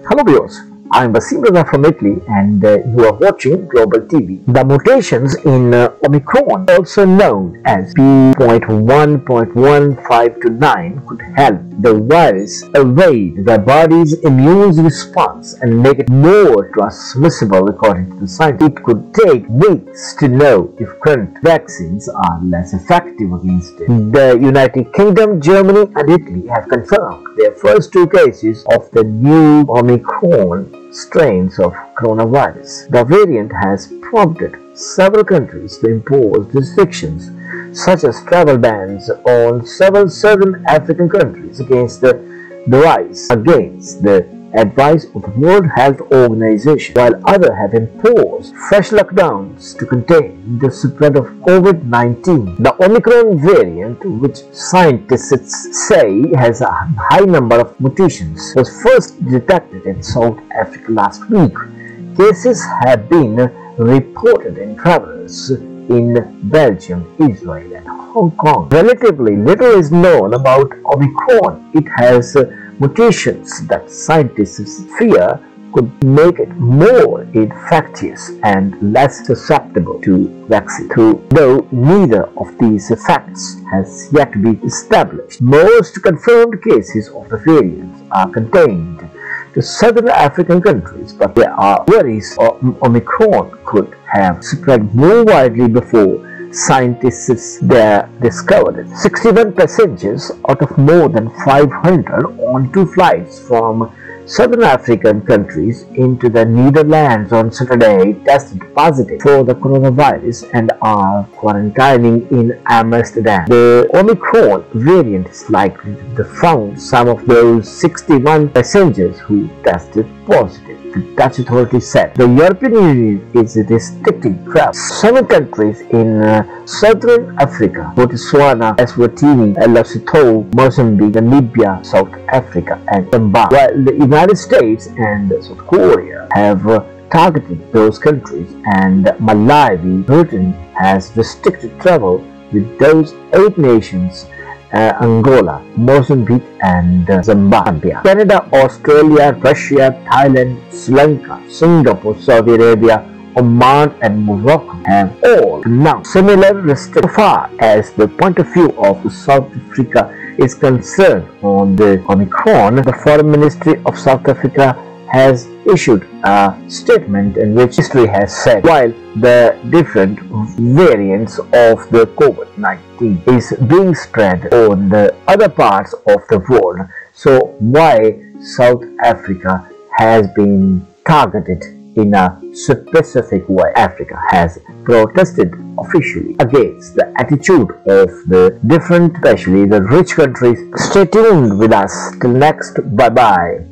Hello viewers, I am Basim Raza from Italy and you are watching Global TV. The mutations in Omicron, also known as P.1.159, could help the virus evade the body's immune response and make it more transmissible according to the scientists. It could take weeks to know if current vaccines are less effective against it. The United Kingdom, Germany and Italy have confirmed their first two cases of the new Omicron strains of coronavirus. The variant has prompted several countries to impose restrictions such as travel bans on several southern African countries against the advice of the World Health Organization, while others have imposed fresh lockdowns to contain the spread of COVID-19. The Omicron variant, which scientists say has a high number of mutations, was first detected in South Africa last week. Cases have been reported in travelers in Belgium, Israel and Hong Kong. Relatively little is known about Omicron. It has mutations that scientists fear could make it more infectious and less susceptible to vaccine, though neither of these effects has yet to be established. Most confirmed cases of the variant are contained to southern African countries, but there are worries Omicron could have spread more widely before scientists there discovered it. 61 passengers out of more than 500 on two flights from southern African countries into the Netherlands on Saturday tested positive for the coronavirus and are quarantining in Amsterdam. The Omicron variant is likely to confound some of those 61 passengers who tested positive, the Dutch authorities said. The European Union is restricting travel. 7 countries in southern Africa: Botswana, Eswatini, Lesotho, Mozambique, Namibia, South Africa and Zimbabwe, while the United States and South Korea have targeted those countries, and Malawi. Britain has restricted travel with those 8 nations: Angola, Mozambique and Zimbabwe. Canada, Australia, Russia, Thailand, Sri Lanka, Singapore, Saudi Arabia, Oman and Morocco have all announced similar restrictions. So far as the point of view of South Africa is concerned on the Omicron, the Foreign Ministry of South Africa has issued a statement in which history has said, while the different variants of the COVID-19 is being spread on the other parts of the world, so why South Africa has been targeted in a specific way. Africa has protested officially against the attitude of the different, especially the rich countries. Stay tuned with us till next. Bye bye.